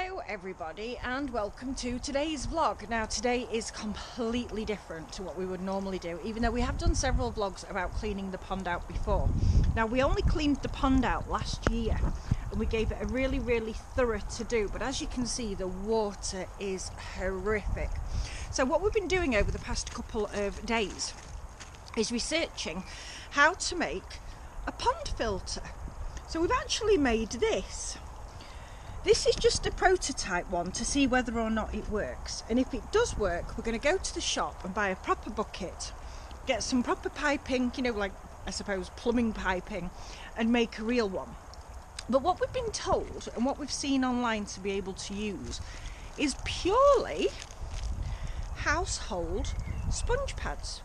Hello everybody and welcome to today's vlog. Now today is completely different to what we would normally do, even though we have done several vlogs about cleaning the pond out before. Now we only cleaned the pond out last year and we gave it a really thorough to do, but as you can see the water is horrific. So what we've been doing over the past couple of days is researching how to make a pond filter. So we've actually made this. This is just a prototype one to see whether or not it works, and if it does work we're going to go to the shop and buy a proper bucket, get some proper piping, you know, like I suppose plumbing piping, and make a real one. But what we've been told and what we've seen online to be able to use is purely household sponge pads.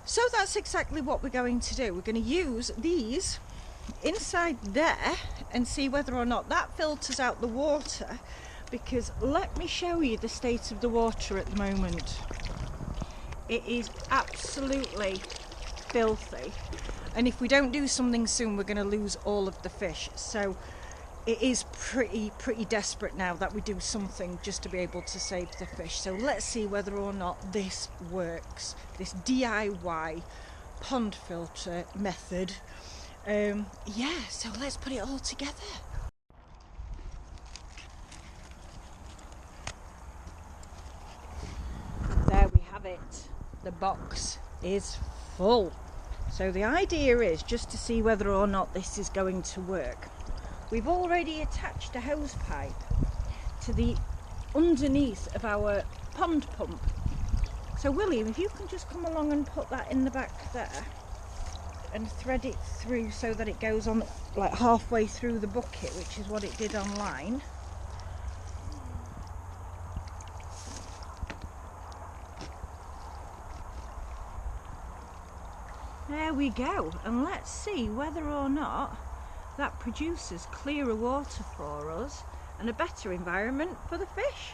So that's exactly what we're going to do. We're going to use these inside there and see whether or not that filters out the water, because let me show you the state of the water at the moment. It is absolutely filthy, and if we don't do something soon we're going to lose all of the fish. So it is pretty desperate now that we do something just to be able to save the fish. So let's see whether or not this works, this DIY pond filter method. Yeah, so let's put it all together. There we have it. The box is full. So the idea is just to see whether or not this is going to work. We've already attached a hose pipe to the underneath of our pond pump. So William, if you can just come along and put that in the back there and thread it through so that it goes on like halfway through the bucket, which is what it did online. There we go, and let's see whether or not that produces clearer water for us and a better environment for the fish.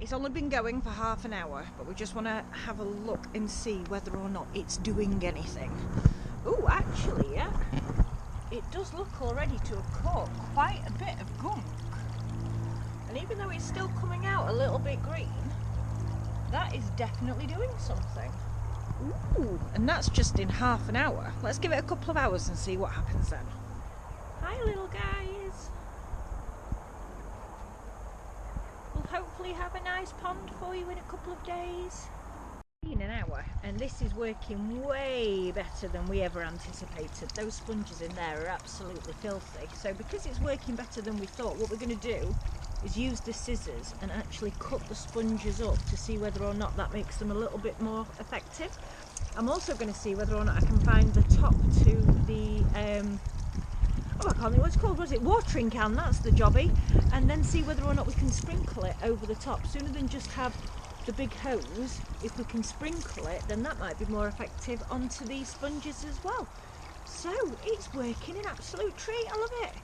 It's only been going for half an hour, but we just want to have a look and see whether or not it's doing anything. Oh, actually, yeah, it does look already to have caught quite a bit of gunk. And even though it's still coming out a little bit green, that is definitely doing something. Ooh, and that's just in half an hour. Let's give it a couple of hours and see what happens then. Hi, little guys. We'll hopefully have a nice pond for you in a couple of days. In an hour, and this is working way better than we ever anticipated. Those sponges in there are absolutely filthy. So because it's working better than we thought, what we're going to do is use the scissors and actually cut the sponges up to see whether or not that makes them a little bit more effective. I'm also going to see whether or not I can find the top to the oh, I can't think what it's called, was it? Watering can, that's the jobby. And then see whether or not we can sprinkle it over the top sooner than just have the big hose. If we can sprinkle it, then that might be more effective onto these sponges as well. So it's working an absolute treat. I love it.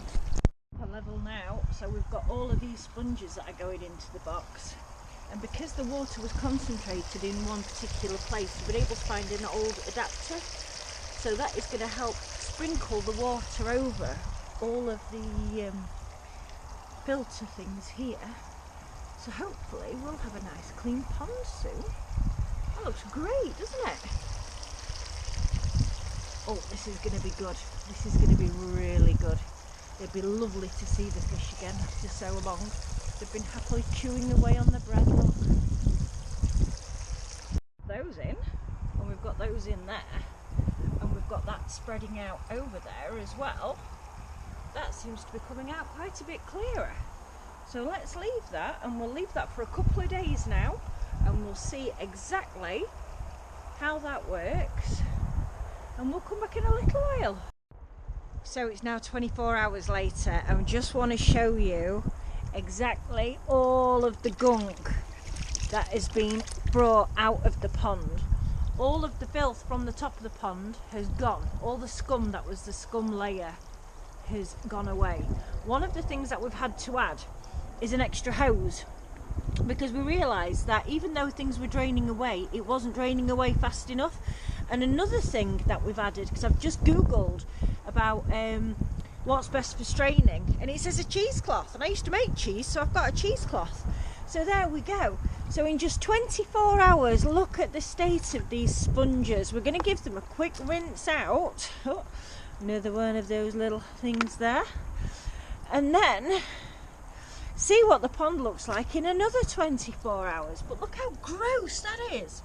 A level now, so we've got all of these sponges that are going into the box, and because the water was concentrated in one particular place, we've been able to find an old adapter, so that is going to help sprinkle the water over all of the filter things here. So hopefully we'll have a nice clean pond soon. That looks great, doesn't it? Oh, this is going to be good. This is going to be really good. It'd be lovely to see the fish again after so long. They've been happily chewing away on the bread. Look. Those in, and we've got those in there, and we've got that spreading out over there as well. That seems to be coming out quite a bit clearer. So let's leave that, and we'll leave that for a couple of days now, and we'll see exactly how that works, and we'll come back in a little while. So it's now 24 hours later, and I just want to show you exactly all of the gunk that has been brought out of the pond. All of the filth from the top of the pond has gone. All the scum that was the scum layer has gone away. One of the things that we've had to add is an extra hose, because we realised that even though things were draining away, it wasn't draining away fast enough. And another thing that we've added, because I've just googled about what's best for straining, and it says a cheesecloth, and I used to make cheese, so I've got a cheesecloth. So there we go. So in just 24 hours, look at the state of these sponges. We're going to give them a quick rinse out. Oh, another one of those little things there. And then see what the pond looks like in another 24 hours. But look how gross that is.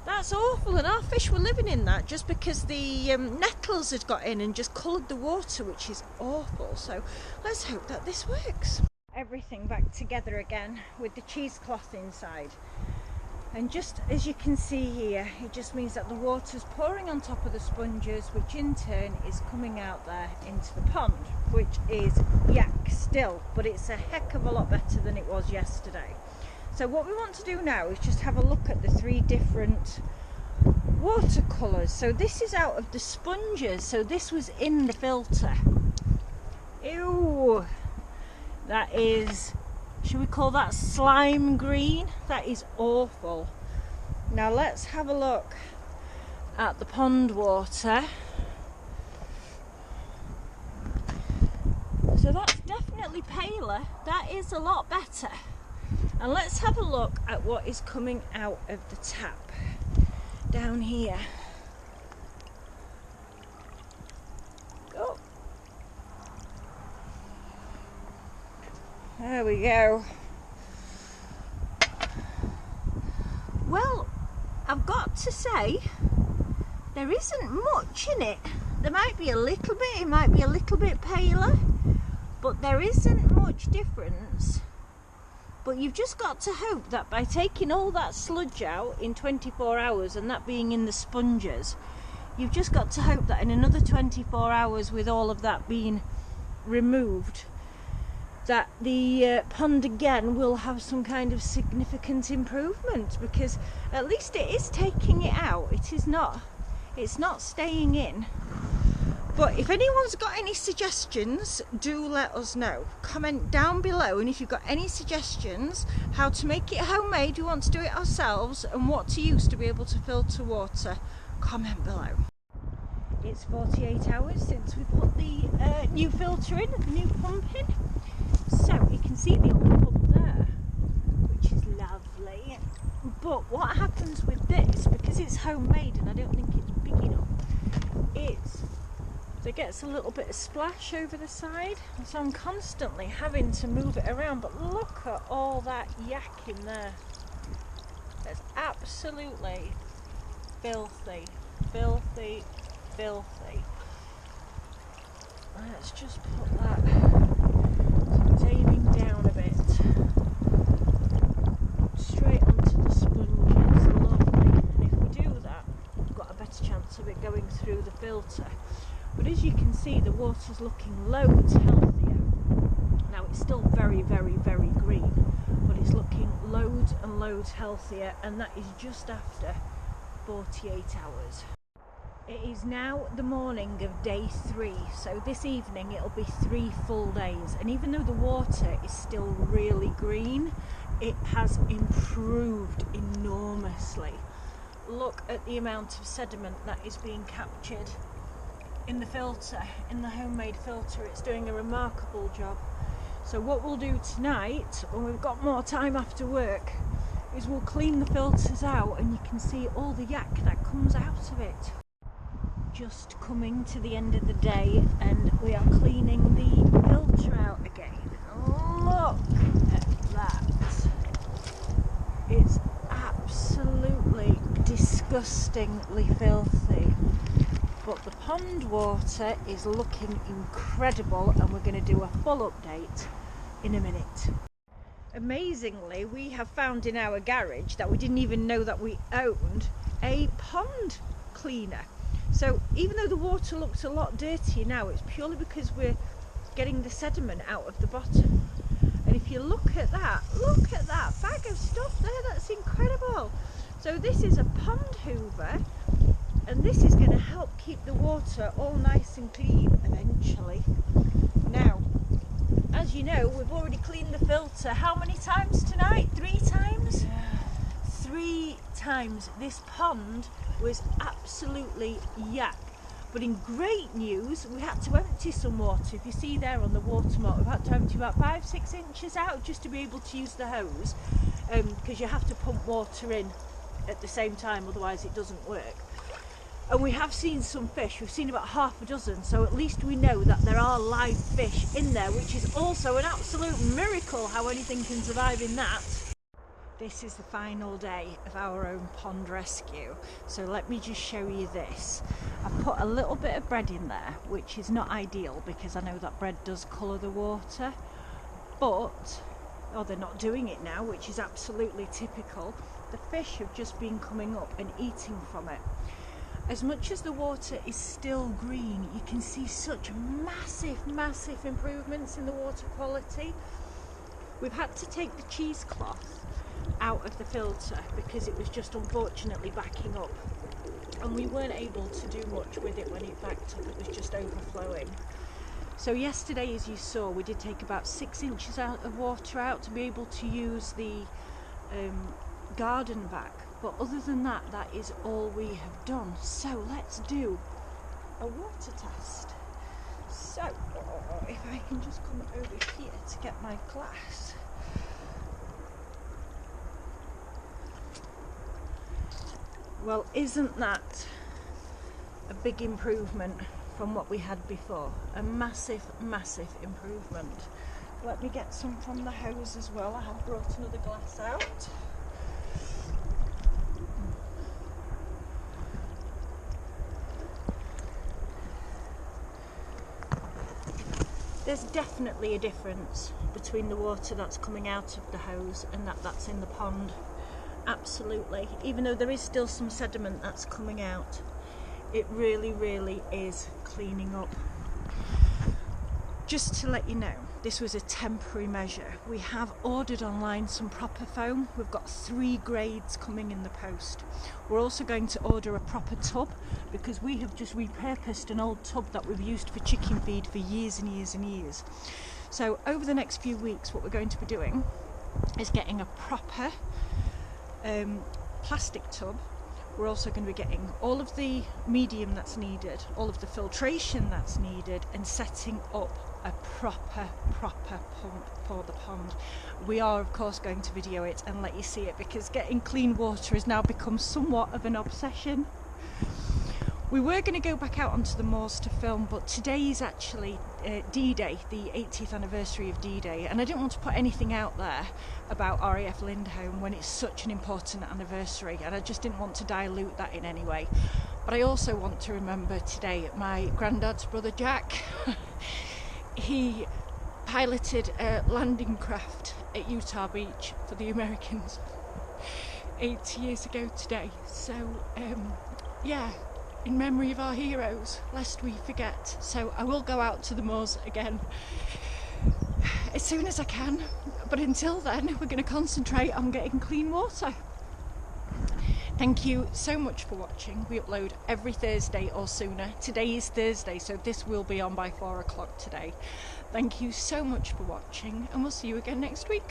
That's awful, and our fish were living in that just because the nettles had got in and just coloured the water, which is awful. So let's hope that this works. Everything back together again with the cheesecloth inside, and just as you can see here, it just means that the water's pouring on top of the sponges, which in turn is coming out there into the pond, which is yuck still, but it's a heck of a lot better than it was yesterday. So what we want to do now is just have a look at the 3 different watercolours. So this is out of the sponges, so this was in the filter. Ew, that is, should we call that slime green? That is awful. Now let's have a look at the pond water. So that's definitely paler. That is a lot better. And let's have a look at what is coming out of the tap down here. Oh, there we go. Well, I've got to say, there isn't much in it. There might be a little bit, it might be a little bit paler, but there isn't much difference. But you've just got to hope that by taking all that sludge out in 24 hours and that being in the sponges, you've just got to hope that in another 24 hours with all of that being removed, that the pond again will have some kind of significant improvement, because at least it is taking it out. It's not staying in. But if anyone's got any suggestions, do let us know. Comment down below, and if you've got any suggestions how to make it homemade, we want to do it ourselves, and what to use to be able to filter water, comment below. It's 48 hours since we put the new filter in, the new pump in. So you can see the old pump there, which is lovely. But what happens with this, because it's homemade and I don't think it's big enough, it gets a little bit of splash over the side, so I'm constantly having to move it around. But look at all that yuck in there. It's absolutely filthy, filthy, filthy. Let's just put that taming down a bit. Straight onto the sponges, lovely. And if we do that, we've got a better chance of it going through the filter. But as you can see, the water's looking loads healthier. Now it's still very, very, very green, but it's looking loads and loads healthier, and that is just after 48 hours. It is now the morning of day 3, so this evening it'll be 3 full days, and even though the water is still really green, it has improved enormously. Look at the amount of sediment that is being captured in the filter, in the homemade filter. It's doing a remarkable job. So what we'll do tonight, when we've got more time after work, is we'll clean the filters out, and you can see all the yuck that comes out of it. Just coming to the end of the day, and we are cleaning the filter out again. Look at that. It's absolutely disgustingly filthy. But the pond water is looking incredible, and we're going to do a full update in a minute. Amazingly, we have found in our garage that we didn't even know that we owned a pond cleaner. So even though the water looks a lot dirtier now, it's purely because we're getting the sediment out of the bottom. And if you look at that bag of stuff there, that's incredible. So this is a pond hoover, and this is going to help keep the water all nice and clean eventually. Now, as you know, we've already cleaned the filter how many times tonight? 3 times? Yeah. 3 times. This pond was absolutely yuck. But in great news, we had to empty some water. If you see there on the water mark, we've had to empty about 5-6 inches out just to be able to use the hose, because you have to pump water in at the same time, otherwise it doesn't work. And we have seen some fish. We've seen about half a dozen, so at least we know that there are live fish in there, which is also an absolute miracle how anything can survive in that. This is the final day of our own pond rescue, so let me just show you this. I've put a little bit of bread in there, which is not ideal because I know that bread does colour the water, but they're not doing it now, which is absolutely typical. The fish have just been coming up and eating from it. As much as the water is still green, you can see such massive improvements in the water quality. We've had to take the cheesecloth out of the filter because it was just unfortunately backing up, and we weren't able to do much with it when it backed up. It was just overflowing. So yesterday, as you saw, we did take about 6 inches of water out to be able to use the garden vac, but other than that, that is all we have done. So let's do a water test. So if I can just come over here to get my glass. Well, isn't that a big improvement from what we had before? A massive improvement. Let me get some from the hose as well. I have brought another glass out. There's definitely a difference between the water that's coming out of the hose and that's in the pond. Absolutely. Even though there is still some sediment that's coming out, it really is cleaning up. Just to let you know, this was a temporary measure. We have ordered online some proper foam. We've got 3 grades coming in the post. We're also going to order a proper tub because we have just repurposed an old tub that we've used for chicken feed for years and years. So over the next few weeks, what we're going to be doing is getting a proper plastic tub. We're also going to be getting all of the medium that's needed, all of the filtration that's needed, and setting up a proper pump for the pond. We are of course going to video it and let you see it because getting clean water has now become somewhat of an obsession. We were going to go back out onto the moors to film, but today is actually D-Day, the 80th anniversary of D-Day, and I didn't want to put anything out there about RAF Lindholme when it's such an important anniversary, and I just didn't want to dilute that in any way. But I also want to remember today my granddad's brother Jack. He piloted a landing craft at Utah Beach for the Americans 80 years ago today. So yeah, in memory of our heroes, lest we forget. So I will go out to the moors again as soon as I can, but until then we're going to concentrate on getting clean water. Thank you so much for watching. We upload every Thursday or sooner. Today is Thursday, so this will be on by 4 o'clock today. Thank you so much for watching, and we'll see you again next week.